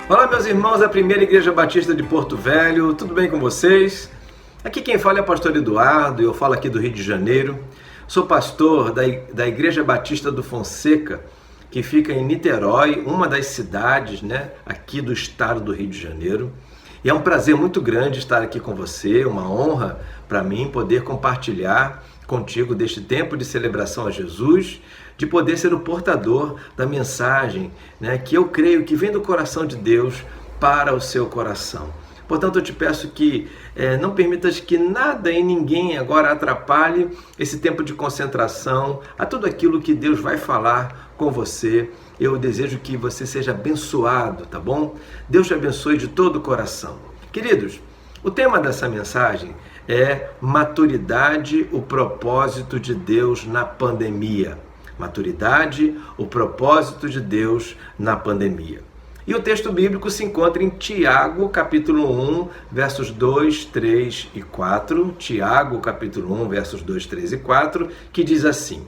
Olá, meus irmãos da Primeira Igreja Batista de Porto Velho, tudo bem com vocês? Aqui quem fala é o pastor Eduardo, eu falo aqui do Rio de Janeiro. Sou pastor da Igreja Batista do Fonseca, que fica em Niterói, uma das cidades, aqui do estado do Rio de Janeiro. E é um prazer muito grande estar aqui com você, uma honra para mim poder compartilhar contigo deste tempo de celebração a Jesus, de poder ser o portador da mensagem, que eu creio que vem do coração de Deus para o seu coração. Portanto, eu te peço que não permitas que nada e ninguém agora atrapalhe esse tempo de concentração a tudo aquilo que Deus vai falar com você. Eu desejo que você seja abençoado, tá bom? Deus te abençoe de todo o coração. Queridos, o tema dessa mensagem é maturidade, o propósito de Deus na pandemia. Maturidade, o propósito de Deus na pandemia. E o texto bíblico se encontra em Tiago, capítulo 1, versos 2, 3 e 4. Tiago, capítulo 1, versos 2, 3 e 4, que diz assim: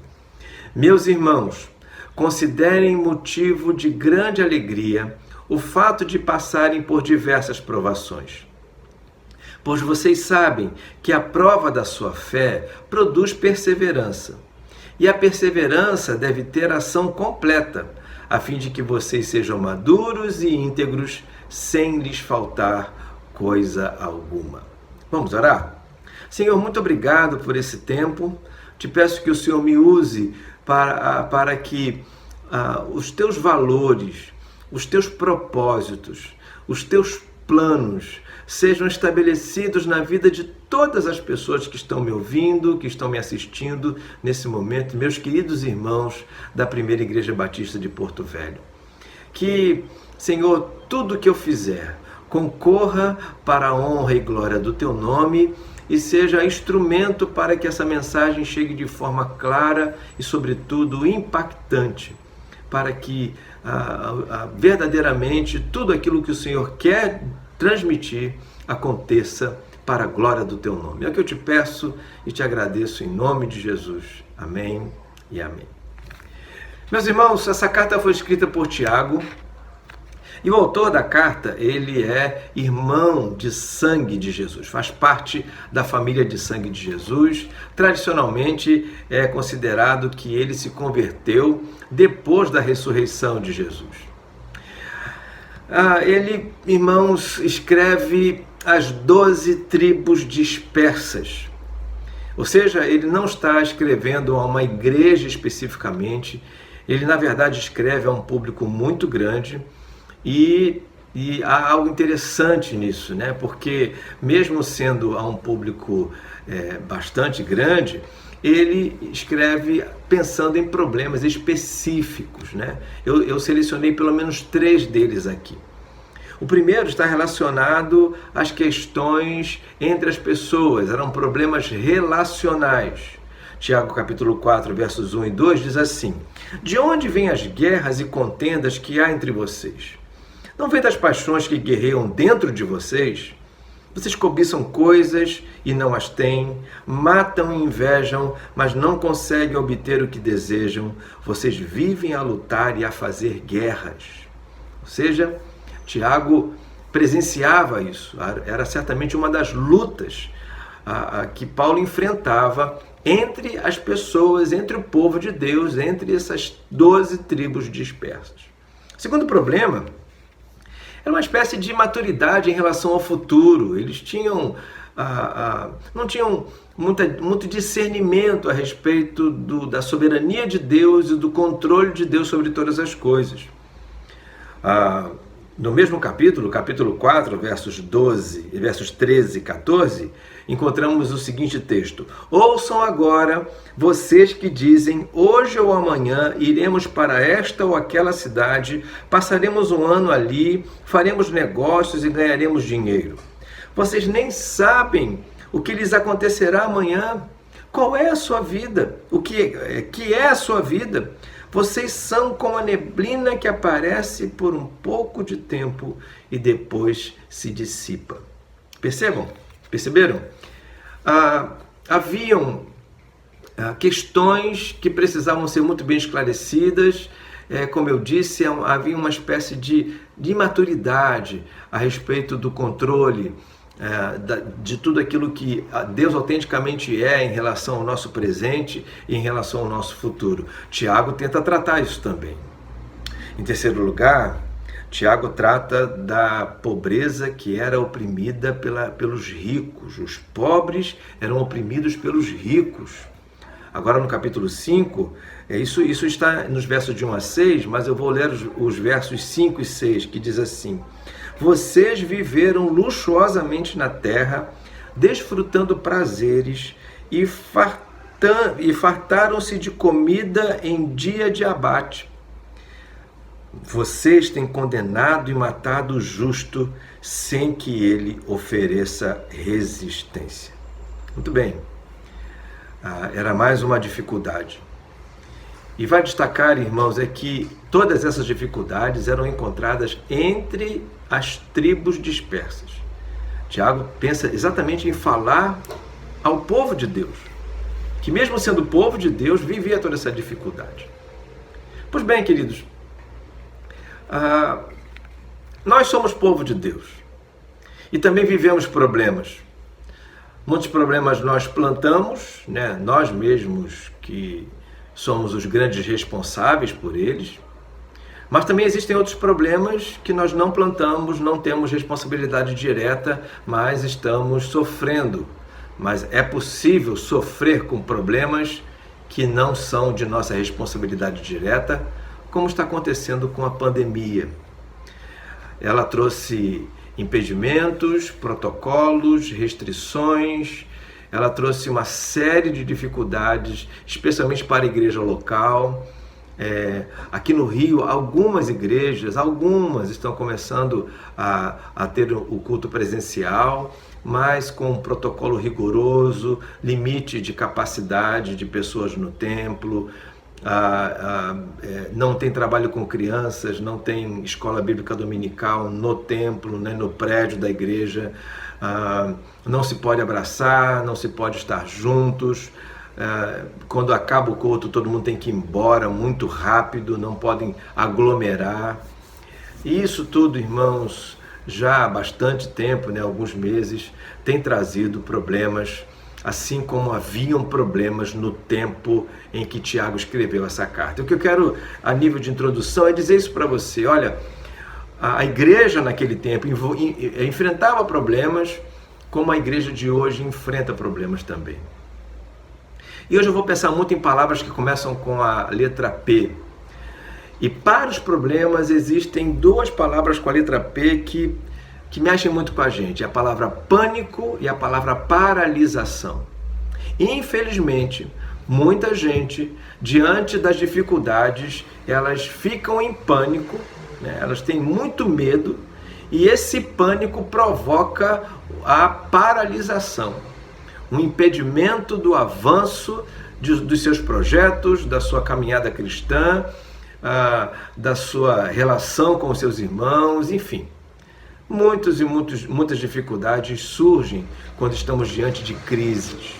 Meus irmãos, considerem motivo de grande alegria o fato de passarem por diversas provações. Pois vocês sabem que a prova da sua fé produz perseverança. E a perseverança deve ter ação completa, a fim de que vocês sejam maduros e íntegros, sem lhes faltar coisa alguma. Vamos orar? Senhor, muito obrigado por esse tempo. Te peço que o Senhor me use para que os teus valores, os teus propósitos, os teus planos sejam estabelecidos na vida de todas as pessoas que estão me ouvindo, que estão me assistindo nesse momento, meus queridos irmãos da Primeira Igreja Batista de Porto Velho. Que, Senhor, tudo que eu fizer concorra para a honra e glória do Teu nome e seja instrumento para que essa mensagem chegue de forma clara e, sobretudo, impactante, para que verdadeiramente tudo aquilo que o Senhor quer transmitir aconteça para a glória do Teu nome. É o que eu te peço e te agradeço em nome de Jesus. Amém e amém. Meus irmãos, essa carta foi escrita por Tiago e o autor da carta, ele é irmão de sangue de Jesus, faz parte da família de sangue de Jesus. Tradicionalmente é considerado que ele se converteu depois da ressurreição de Jesus. Ele, irmãos, escreve as 12 tribos dispersas. Ou seja, ele não está escrevendo a uma igreja especificamente, ele na verdade escreve a um público muito grande e há algo interessante nisso, porque mesmo sendo a um público bastante grande, ele escreve pensando em problemas específicos. Eu selecionei pelo menos 3 deles aqui. O primeiro está relacionado às questões entre as pessoas, eram problemas relacionais. Tiago capítulo 4, versos 1 e 2 diz assim: De onde vêm as guerras e contendas que há entre vocês? Não vem das paixões que guerreiam dentro de vocês? Vocês cobiçam coisas e não as têm, matam e invejam, mas não conseguem obter o que desejam. Vocês vivem a lutar e a fazer guerras. Ou seja, Tiago presenciava isso. Era certamente uma das lutas que Paulo enfrentava entre as pessoas, entre o povo de Deus, entre essas 12 tribos dispersas. O segundo problema era uma espécie de maturidade em relação ao futuro. Eles não tinham muito discernimento a respeito da soberania de Deus e do controle de Deus sobre todas as coisas. No mesmo capítulo 4, versos 13 e 14, encontramos o seguinte texto: Ouçam agora vocês que dizem, hoje ou amanhã iremos para esta ou aquela cidade, passaremos um ano ali, faremos negócios e ganharemos dinheiro. Vocês nem sabem o que lhes acontecerá amanhã. Qual é a sua vida? O que é a sua vida? Vocês são como a neblina que aparece por um pouco de tempo e depois se dissipa. Perceberam? Haviam questões que precisavam ser muito bem esclarecidas como eu disse, havia uma espécie de imaturidade a respeito do controle de tudo aquilo que Deus autenticamente é em relação ao nosso presente e em relação ao nosso futuro. Tiago tenta tratar isso também. Em terceiro lugar, Tiago trata da pobreza que era oprimida pelos ricos. Os pobres eram oprimidos pelos ricos. Agora no capítulo 5, isso está nos versos de 1 a 6, mas eu vou ler os versos 5 e 6, que diz assim: vocês viveram luxuosamente na terra, desfrutando prazeres e fartaram-se de comida em dia de abate. Vocês têm condenado e matado o justo sem que ele ofereça resistência. Muito bem. Era mais uma dificuldade. E vai destacar, irmãos, é que todas essas dificuldades eram encontradas entre as tribos dispersas. Tiago pensa exatamente em falar ao povo de Deus, que mesmo sendo povo de Deus, vivia toda essa dificuldade. Pois bem, queridos, nós somos povo de Deus e também vivemos problemas. Muitos problemas nós plantamos, né? Nós mesmos que somos os grandes responsáveis por eles, mas também existem outros problemas que nós não plantamos, não temos responsabilidade direta, mas estamos sofrendo. Mas é possível sofrer com problemas que não são de nossa responsabilidade direta, como está acontecendo com a pandemia. Ela trouxe impedimentos, protocolos, restrições, ela trouxe uma série de dificuldades, especialmente para a igreja local. Aqui no Rio, algumas igrejas estão começando a ter o culto presencial, mas com um protocolo rigoroso, limite de capacidade de pessoas no templo. Não tem trabalho com crianças, não tem escola bíblica dominical no templo, né, no prédio da igreja, não se pode abraçar, não se pode estar juntos. Quando acaba o culto, todo mundo tem que ir embora muito rápido, não podem aglomerar. E isso tudo, irmãos, já há bastante tempo, né, alguns meses, tem trazido problemas, assim como haviam problemas no tempo em que Tiago escreveu essa carta. O que eu quero, a nível de introdução, é dizer isso para você. Olha, a igreja naquele tempo enfrentava problemas, como a igreja de hoje enfrenta problemas também. E hoje eu vou pensar muito em palavras que começam com a letra P. E para os problemas existem duas palavras com a letra P que mexem muito com a gente. A palavra pânico e a palavra paralisação. Infelizmente, muita gente, diante das dificuldades, elas ficam em pânico, né? Elas têm muito medo e esse pânico provoca a paralisação, um impedimento do avanço dos seus projetos, da sua caminhada cristã, da sua relação com os seus irmãos, enfim. Muitas dificuldades surgem quando estamos diante de crises.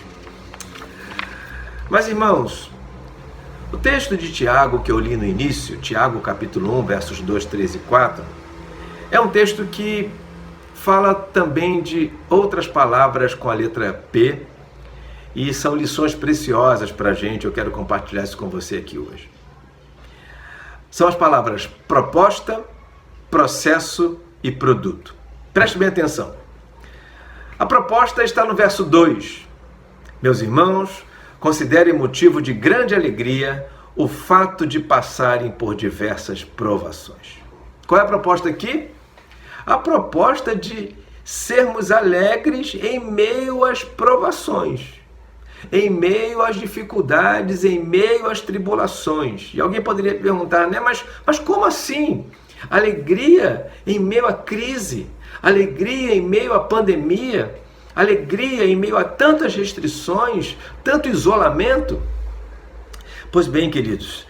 Mas, irmãos, o texto de Tiago que eu li no início, Tiago capítulo 1, versos 2, 3 e 4, é um texto que fala também de outras palavras com a letra P e são lições preciosas para a gente. Eu quero compartilhar isso com você aqui hoje. São as palavras proposta, processo e produto. Preste bem atenção. A proposta está no verso 2. Meus irmãos, considerem motivo de grande alegria o fato de passarem por diversas provações. Qual é a proposta aqui? A proposta de sermos alegres em meio às provações, em meio às dificuldades, em meio às tribulações. E alguém poderia perguntar, né? Mas como assim? Alegria em meio à crise, alegria em meio à pandemia, alegria em meio a tantas restrições, tanto isolamento? Pois bem, queridos,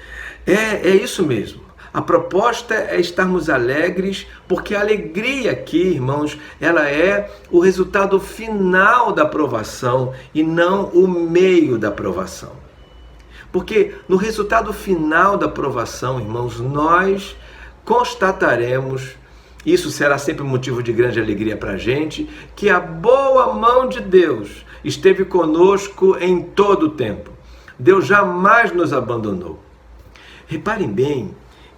é isso mesmo. A proposta é estarmos alegres, porque a alegria aqui, irmãos, ela é o resultado final da provação e não o meio da provação. Porque no resultado final da provação, irmãos, nós constataremos, isso será sempre motivo de grande alegria para a gente, que a boa mão de Deus esteve conosco em todo o tempo. Deus jamais nos abandonou. Reparem bem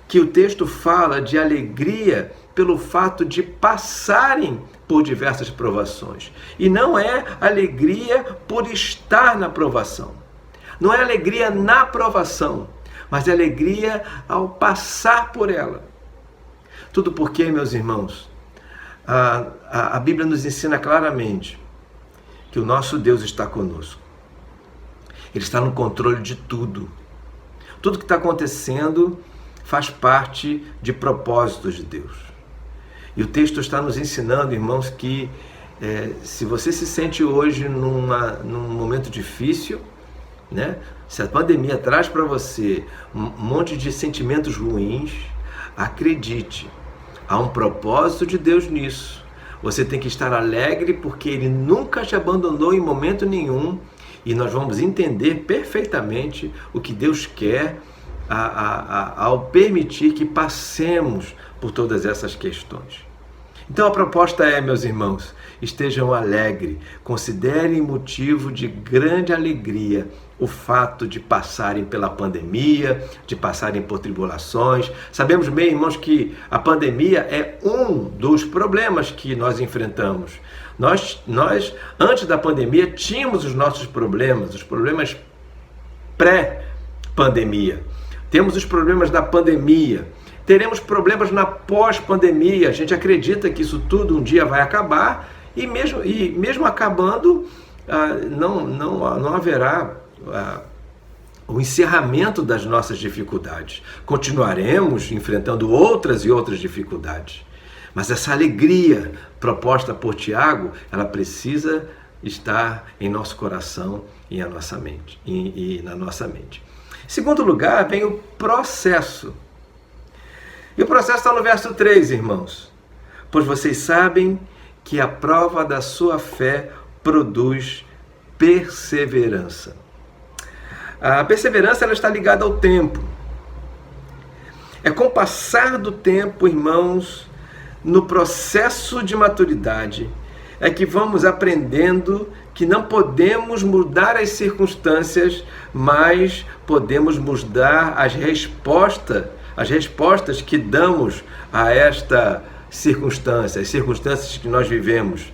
que o texto fala de alegria pelo fato de passarem por diversas provações. E não é alegria por estar na provação. Não é alegria na provação, mas é alegria ao passar por ela. Tudo porque, meus irmãos, a Bíblia nos ensina claramente que o nosso Deus está conosco. Ele está no controle de tudo. Tudo que está acontecendo faz parte de propósitos de Deus. E o texto está nos ensinando, irmãos, que se você se sente hoje num momento difícil, né? Se a pandemia traz para você um monte de sentimentos ruins, acredite, há um propósito de Deus nisso. Você tem que estar alegre porque Ele nunca te abandonou em momento nenhum, e nós vamos entender perfeitamente o que Deus quer ao permitir que passemos por todas essas questões. Então a proposta é, meus irmãos, estejam alegres, considerem motivo de grande alegria o fato de passarem pela pandemia, de passarem por tribulações. Sabemos bem, irmãos, que a pandemia é um dos problemas que nós enfrentamos. Nós antes da pandemia, tínhamos os nossos problemas, os problemas pré-pandemia. Temos os problemas da pandemia. Teremos problemas na pós-pandemia. A gente acredita que isso tudo um dia vai acabar e mesmo acabando, não haverá o encerramento das nossas dificuldades. Continuaremos enfrentando outras e outras dificuldades. Mas essa alegria proposta por Tiago, ela precisa estar em nosso coração e na nossa mente. Em segundo lugar, vem o processo. E o processo está no verso 3, irmãos. Pois vocês sabem que a prova da sua fé produz perseverança. A perseverança ela está ligada ao tempo. É com o passar do tempo, irmãos, no processo de maturidade, é que vamos aprendendo que não podemos mudar as circunstâncias, mas podemos mudar as respostas que damos a esta circunstância, as circunstâncias que nós vivemos.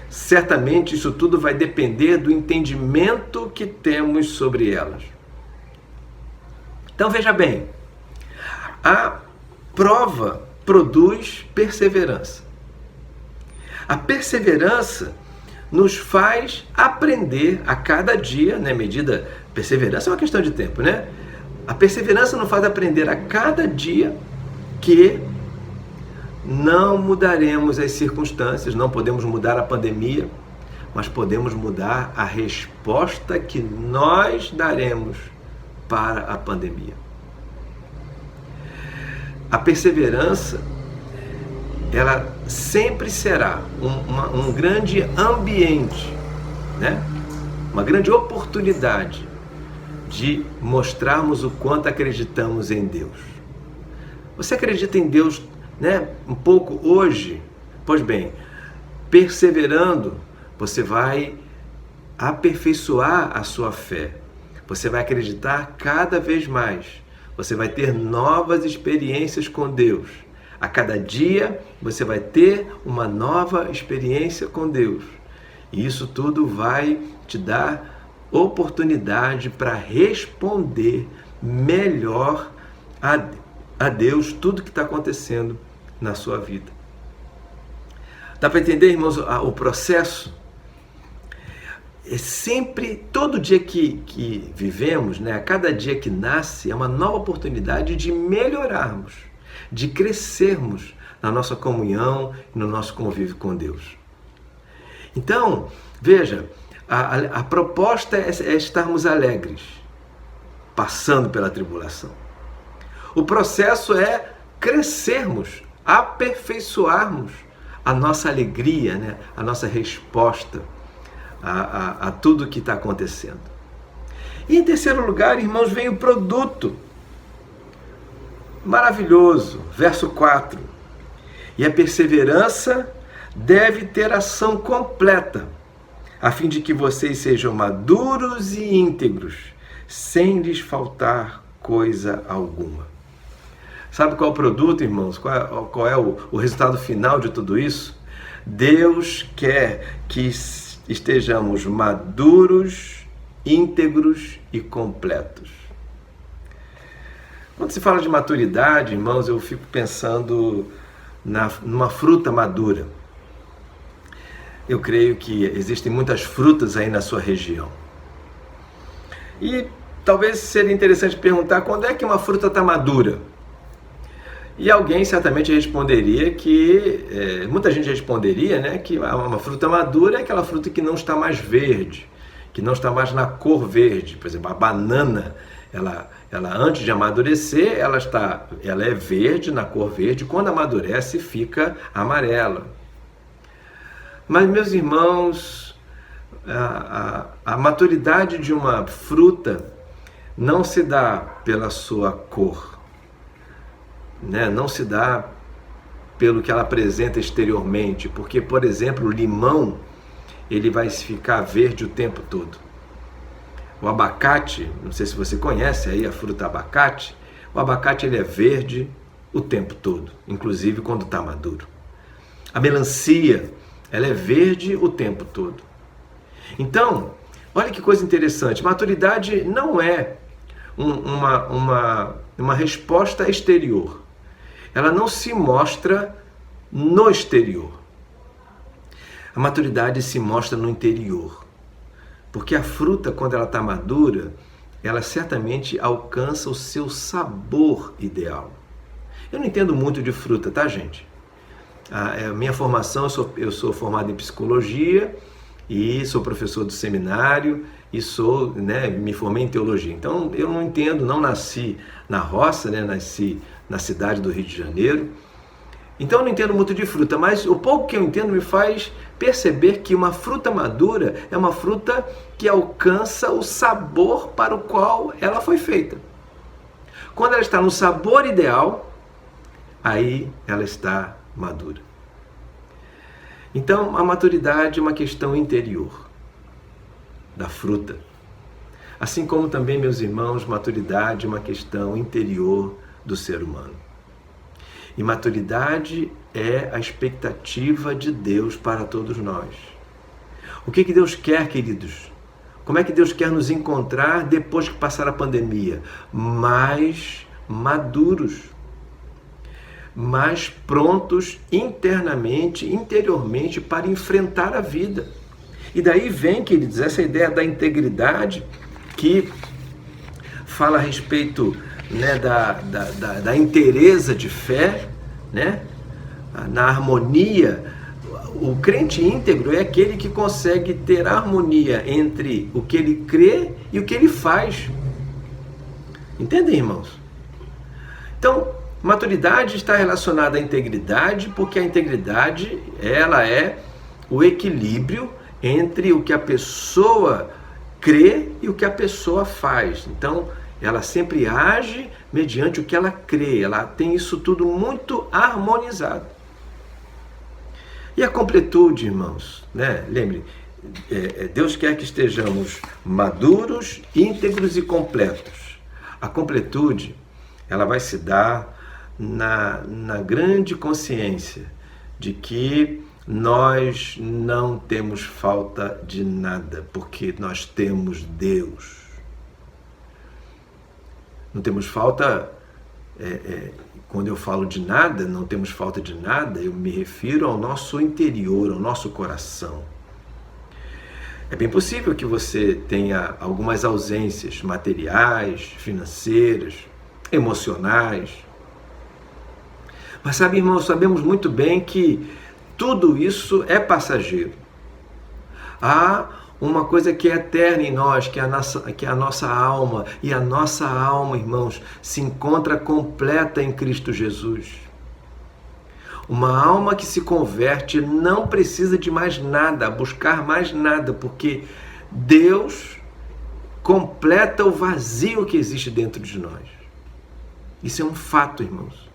Certamente isso tudo vai depender do entendimento que temos sobre elas. Então veja bem, a prova produz perseverança. A perseverança nos faz aprender a cada dia, né? Perseverança é uma questão de tempo, né? A perseverança nos faz aprender a cada dia que não mudaremos as circunstâncias, não podemos mudar a pandemia, mas podemos mudar a resposta que nós daremos para a pandemia. A perseverança, ela sempre será um grande ambiente, né? Uma grande oportunidade de mostrarmos o quanto acreditamos em Deus. Você acredita em Deus, né, um pouco hoje? Pois bem, perseverando, você vai aperfeiçoar a sua fé. Você vai acreditar cada vez mais. Você vai ter novas experiências com Deus. A cada dia você vai ter uma nova experiência com Deus. E isso tudo vai te dar oportunidade para responder melhor a Deus tudo que está acontecendo na sua vida. Dá para entender, irmãos, o processo? É sempre, todo dia que vivemos, né, a cada dia que nasce, é uma nova oportunidade de melhorarmos, de crescermos na nossa comunhão e no nosso convívio com Deus. Então, veja, a proposta é estarmos alegres, passando pela tribulação. O processo é crescermos, aperfeiçoarmos a nossa alegria, né, a nossa resposta a tudo que está acontecendo. E em terceiro lugar, irmãos, vem o produto. Maravilhoso. Verso 4. E a perseverança deve ter ação completa, a fim de que vocês sejam maduros e íntegros, sem lhes faltar coisa alguma. Sabe qual é o produto, irmãos? Qual é o resultado final de tudo isso? Deus quer que estejamos maduros, íntegros e completos. Quando se fala de maturidade, irmãos, eu fico pensando numa fruta madura. Eu creio que existem muitas frutas aí na sua região. E talvez seria interessante perguntar quando é que uma fruta está madura. E alguém certamente responderia que, muita gente responderia, né, que uma fruta madura é aquela fruta que não está mais verde, que não está mais na cor verde. Por exemplo, a banana, ela antes de amadurecer, ela é verde, na cor verde, quando amadurece fica amarela. Mas, meus irmãos, a maturidade de uma fruta não se dá pela sua cor, né? Não se dá pelo que ela apresenta exteriormente, porque, por exemplo, o limão, ele vai ficar verde o tempo todo. O abacate, não sei se você conhece aí a fruta abacate, o abacate ele é verde o tempo todo, inclusive quando está maduro. A melancia, ela é verde o tempo todo. Então, olha que coisa interessante, maturidade não é uma resposta exterior. Ela não se mostra no exterior. A maturidade se mostra no interior. Porque a fruta, quando ela está madura, ela certamente alcança o seu sabor ideal. Eu não entendo muito de fruta, tá, gente? A minha formação, eu sou formado em psicologia e sou professor do seminário e me formei em teologia. Então, eu não entendo, não nasci na roça, né? Nasci na cidade do Rio de Janeiro. Então eu não entendo muito de fruta, mas o pouco que eu entendo me faz perceber que uma fruta madura é uma fruta que alcança o sabor para o qual ela foi feita. Quando ela está no sabor ideal, aí ela está madura. Então a maturidade é uma questão interior da fruta. Assim como também, meus irmãos, maturidade é uma questão interior do ser humano. E maturidade é a expectativa de Deus para todos nós. O que Deus quer, queridos? Como é que Deus quer nos encontrar depois que passar a pandemia? Mais maduros, mais prontos internamente, interiormente para enfrentar a vida. E daí vem, queridos, essa ideia da integridade que fala a respeito, né, da inteireza de fé, né? Na harmonia. O crente íntegro é aquele que consegue ter harmonia entre o que ele crê e o que ele faz. Entendem, irmãos? Então, maturidade está relacionada à integridade, porque a integridade, ela é o equilíbrio entre o que a pessoa crê e o que a pessoa faz. Então, ela sempre age mediante o que ela crê. Ela tem isso tudo muito harmonizado. E a completude, irmãos, né? Lembre, Deus quer que estejamos maduros, íntegros e completos. A completude, ela vai se dar na grande consciência de que nós não temos falta de nada, porque nós temos Deus. Não temos falta, quando eu falo de nada, não temos falta de nada, eu me refiro ao nosso interior, ao nosso coração. É bem possível que você tenha algumas ausências materiais, financeiras, emocionais. Mas sabe, irmãos, sabemos muito bem que tudo isso é passageiro. Há uma coisa que é eterna em nós, que é a nossa alma. E a nossa alma, irmãos, se encontra completa em Cristo Jesus. Uma alma que se converte não precisa de mais nada, buscar mais nada, porque Deus completa o vazio que existe dentro de nós. Isso é um fato, irmãos.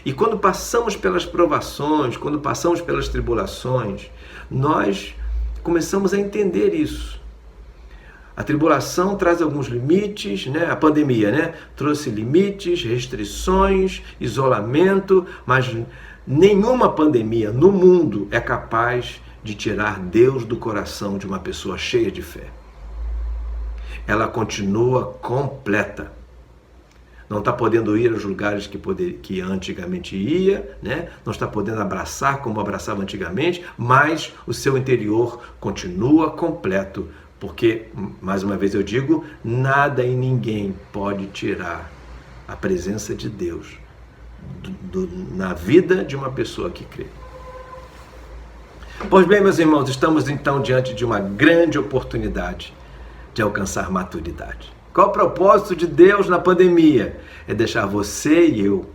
E quando passamos pelas provações, quando passamos pelas tribulações, nós começamos a entender isso. A tribulação traz alguns limites, né? A pandemia, né? Trouxe limites, restrições, isolamento, mas nenhuma pandemia no mundo é capaz de tirar Deus do coração de uma pessoa cheia de fé. Ela continua completa. Não está podendo ir aos lugares que antigamente ia, né? Não está podendo abraçar como abraçava antigamente, mas o seu interior continua completo, porque, mais uma vez eu digo, nada e ninguém pode tirar a presença de Deus na vida de uma pessoa que crê. Pois bem, meus irmãos, estamos então diante de uma grande oportunidade de alcançar maturidade. Qual o propósito de Deus na pandemia? É deixar você e eu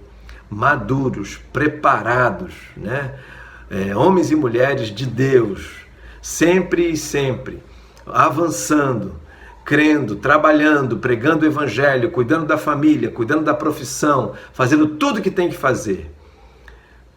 maduros, preparados, né? Homens e mulheres de Deus, sempre e sempre, avançando, crendo, trabalhando, pregando o evangelho, cuidando da família, cuidando da profissão, fazendo tudo o que tem que fazer.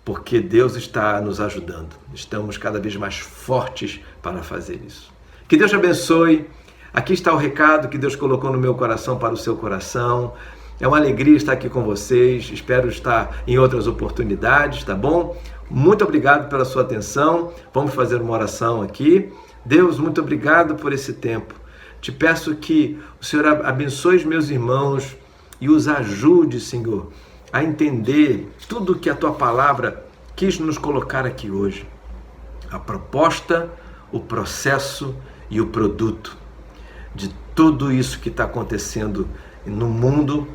Porque Deus está nos ajudando. Estamos cada vez mais fortes para fazer isso. Que Deus te abençoe. Aqui está o recado que Deus colocou no meu coração para o seu coração. É uma alegria estar aqui com vocês. Espero estar em outras oportunidades, tá bom? Muito obrigado pela sua atenção. Vamos fazer uma oração aqui. Deus, muito obrigado por esse tempo. Te peço que o Senhor abençoe os meus irmãos e os ajude, Senhor, a entender tudo que a Tua palavra quis nos colocar aqui hoje. A proposta, o processo e o produto de tudo isso que está acontecendo no mundo,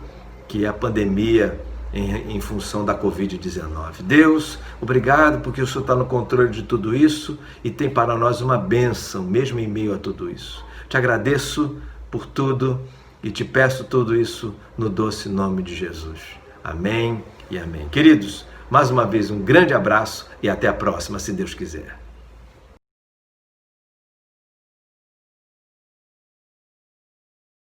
que é a pandemia em função da Covid-19. Deus, obrigado porque o Senhor está no controle de tudo isso e tem para nós uma bênção, mesmo em meio a tudo isso. Te agradeço por tudo e te peço tudo isso no doce nome de Jesus. Amém e amém. Queridos, mais uma vez um grande abraço e até a próxima, se Deus quiser.